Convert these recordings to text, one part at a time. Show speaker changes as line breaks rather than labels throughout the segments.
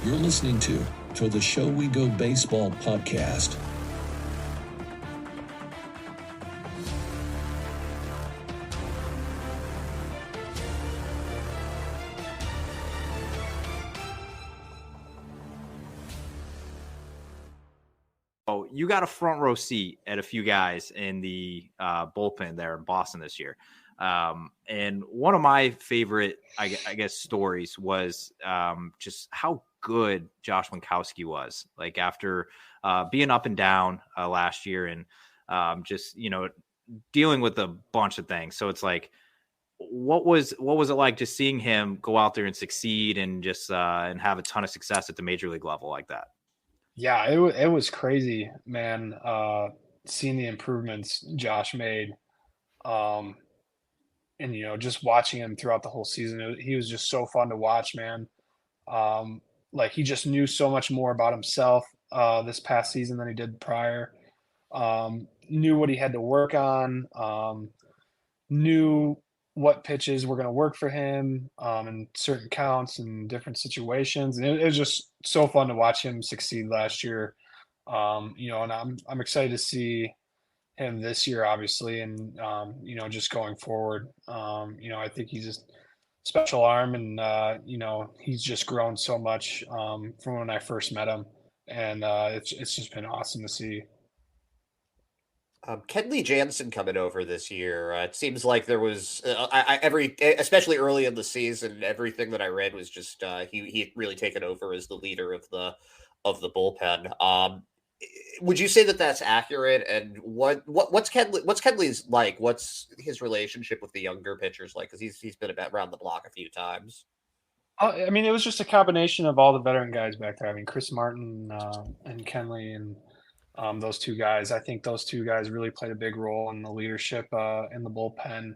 You're listening to the Show We Go Baseball podcast.
Oh, you got a front row seat at a few guys in the bullpen there in Boston this year. And one of my favorite, I guess, stories was just how good Josh Winckowski was. Like after being up and down last year and just, dealing with a bunch of things. So it's like, what was it like just seeing him go out there and succeed and just and have a ton of success at the major league level like that?
Yeah, it was crazy, man. Seeing the improvements Josh made, and just watching him throughout the whole season, he was just so fun to watch, man. Like he just knew so much more about himself this past season than he did prior. Knew what he had to work on. Knew what pitches were going to work for him in certain counts and different situations. And it was just so fun to watch him succeed last year. And I'm excited to see him this year, obviously. And, just going forward, I think he's a special arm and, he's just grown so much from when I first met him. And it's just been awesome to see.
Kenley Jansen coming over this year. It seems like there was especially early in the season, everything that I read was just he had really taken over as the leader of the bullpen. Would you say that that's accurate? And what's Kenley's like? What's his relationship with the younger pitchers like? Because he's been around the block a few times.
It was just a combination of all the veteran guys back there. I mean, Chris Martin and Kenley and. Those two guys, I think those two guys really played a big role in the leadership in the bullpen.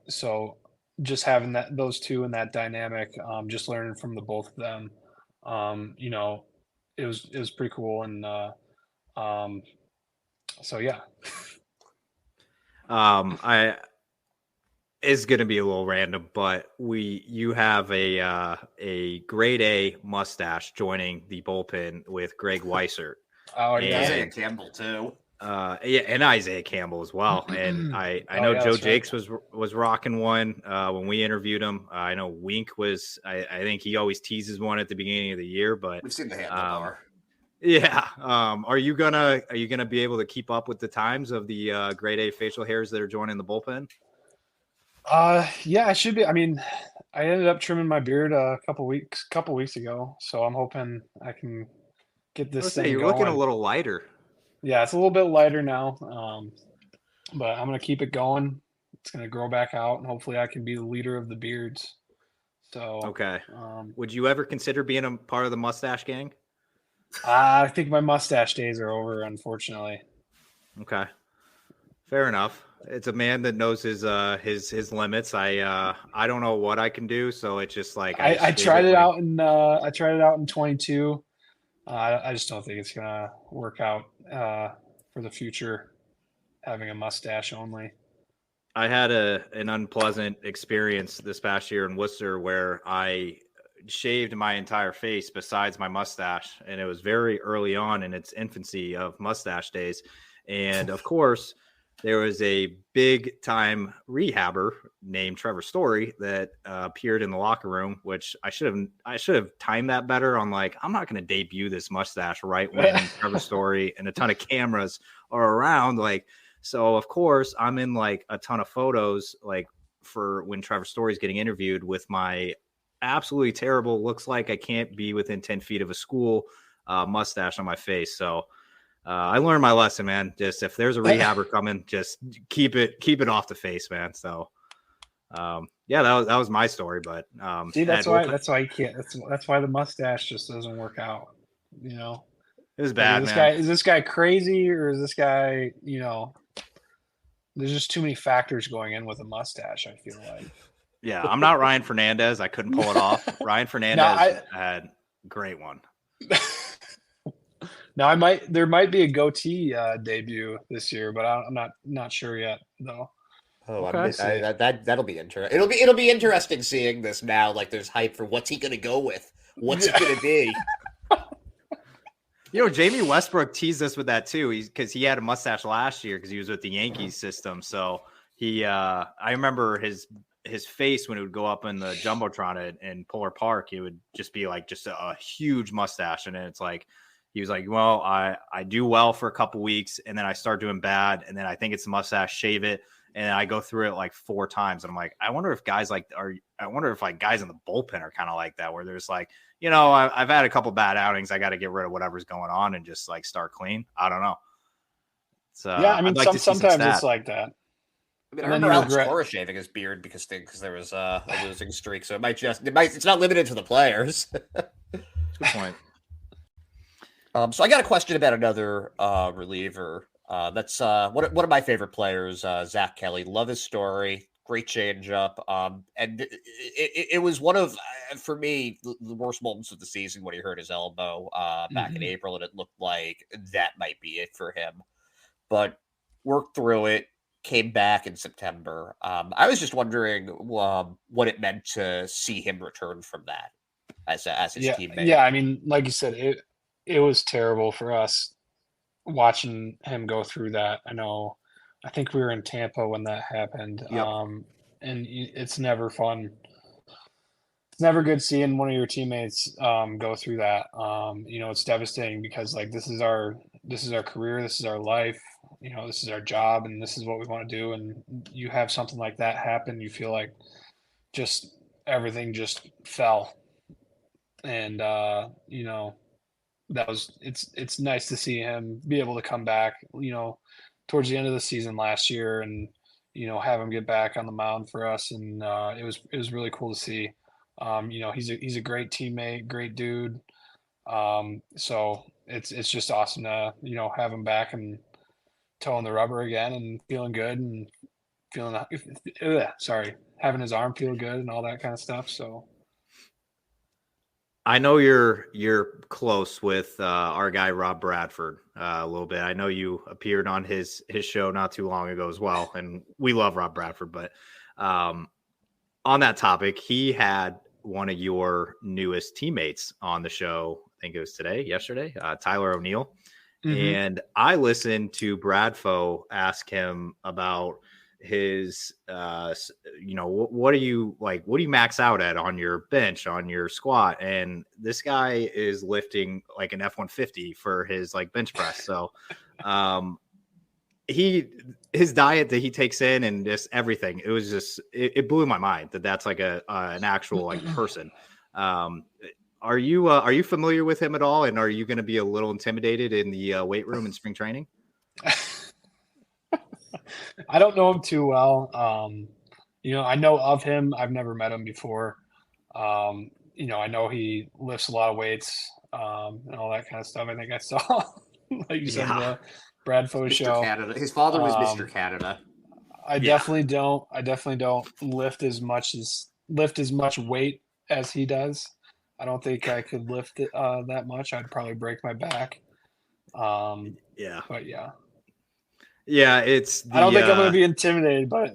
So just having those two in that dynamic, just learning from the both of them, it was pretty cool. And so yeah.
It's going to be a little random, but you have a grade A mustache joining the bullpen with Greg Weissert.
Oh, and Isaiah Campbell too.
And Isaiah Campbell as well. And I know Joe Jakes was rocking one when we interviewed him. I know Wink was. I think he always teases one at the beginning of the year, but
we've seen the handlebar.
Yeah. Are you gonna be able to keep up with the times of the grade A facial hairs that are joining the bullpen?
Yeah, I should be. I mean, I ended up trimming my beard a couple weeks ago, so I'm hoping I can get this thing
you're
going.
Looking a little lighter.
Yeah, it's a little bit lighter now, but I'm going to keep it going. It's going to grow back out, and hopefully I can be the leader of the beards. So
okay. Would you ever consider being a part of the mustache gang?
I think my mustache days are over, unfortunately.
Okay, fair enough. It's a man that knows his limits. I don't know what I can do, so it's just like
I tried it out in 22. I just don't think it's gonna work out for the future, having a mustache only.
I had an unpleasant experience this past year in Worcester where I shaved my entire face besides my mustache, and it was very early on in its infancy of mustache days. And of course, there was a big time rehabber named Trevor Story that appeared in the locker room, which I should have timed that better on like, I'm not going to debut this mustache right when Trevor Story and a ton of cameras are around. Like, so of course I'm in like a ton of photos, like for when Trevor Story is getting interviewed with my absolutely terrible, looks like I can't be within 10 feet of a school mustache on my face. So I learned my lesson, man. Just if there's a rehabber coming, just keep it off the face, man. So, yeah, that was my story. But
see, that's why you can't. That's why the mustache just doesn't work out. You know,
it was bad.
Is this guy crazy, or is this guy? There's just too many factors going in with a mustache. I feel like.
Yeah, I'm not Ryan Fernandez. I couldn't pull it off. Ryan Fernandez had a great one.
Now there might be a goatee debut this year, but I'm not sure yet though.
Oh, okay. That'll be interesting. It'll be interesting seeing this now. Like, there's hype for what's he going to go with What's it going to be?
Jamie Westbrook teased us with that too. Because he had a mustache last year because he was with the Yankees system. So I remember his face when it would go up in the jumbotron in Polar Park, it would just be like just a huge mustache, and then it's like he was like, well, I do well for a couple weeks, and then I start doing bad, and then I think it's the mustache, shave it, and I go through it like 4 times, and I'm like, I wonder if guys in the bullpen are kind of like that, where there's like, I've had a couple bad outings, I got to get rid of whatever's going on and just like start clean. I don't know. So
yeah, I mean,
like
sometimes it's like that.
I mean, I remember Alex Cora shaving his beard because there was a losing streak, so it's not limited to the players.
Good point.
So I got a question about another reliever. That's one of my favorite players, Zack Kelly. Love his story. Great changeup. And it was one of, for me, the worst moments of the season when he hurt his elbow back in April, and it looked like that might be it for him. But worked through it. Came back in September. I was just wondering what it meant to see him return from that as his teammate.
Yeah, I mean, like you said, it was terrible for us watching him go through that. I think we were in Tampa when that happened.
Yep.
And it's never fun. It's never good seeing one of your teammates go through that. It's devastating because like this is our career, this is our life. This is our job, and this is what we want to do. And you have something like that happen, you feel like just everything just fell. And it's nice to see him be able to come back, towards the end of the season last year, and have him get back on the mound for us. And it was really cool to see. He's a great teammate, great dude. So it's just awesome to have him back and toeing the rubber again and feeling good and having his arm feel good and all that kind of stuff. So
I know you're close with our guy Rob Bradford a little bit. I know you appeared on his show not too long ago as well, and we love Rob Bradford. But on that topic, he had one of your newest teammates on the show. I think it was yesterday, Tyler O'Neill. Mm-hmm. And I listened to Bradfo ask him about his, what do you max out at on your bench, on your squat? And this guy is lifting like an F-150 for his like bench press. So his diet that he takes in and just everything, it was just, it blew my mind that's like an actual like person. Are you familiar with him at all? And are you going to be a little intimidated in the weight room in spring training?
I don't know him too well. I know of him. I've never met him before. I know he lifts a lot of weights and all that kind of stuff. I think I saw, like you said, the Bradfo show.
Canada. His father was Mr. Canada.
I definitely don't lift as much weight as he does. I don't think I could lift it that much. I'd probably break my back. But yeah.
Yeah, it's.
I don't think I'm going to be intimidated, but.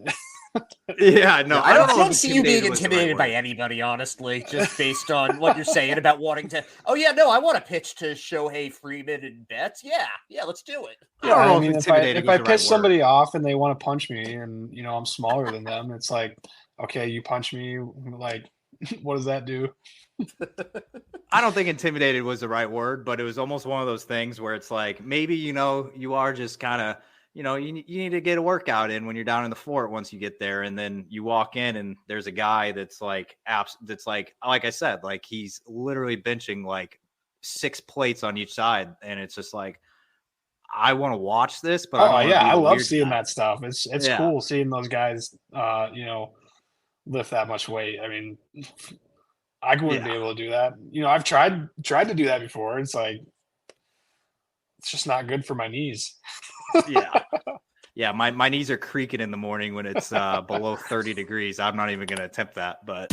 Yeah, no,
I don't see you being intimidated by anybody, honestly, just based on what you're saying about wanting to. Oh yeah, no, I want to pitch to Shohei Freeman and Betts. Yeah, let's do it.
Yeah, I mean, if I piss somebody off and they want to punch me, and I'm smaller than them, it's like, okay, you punch me, like, what does that do?
I don't think intimidated was the right word, but it was almost one of those things where it's like maybe you are just kind of. You need to get a workout in when you're down in the fort once you get there. And then you walk in and there's a guy that's like I said, like he's literally benching like 6 plates on each side. And it's just like, I want to watch this, but
I love seeing that stuff. It's cool seeing those guys, lift that much weight. I mean, I wouldn't be able to do that. I've tried to do that before. It's like, it's just not good for my knees.
Yeah. My knees are creaking in the morning when it's below 30 degrees. I'm not even going to attempt that, but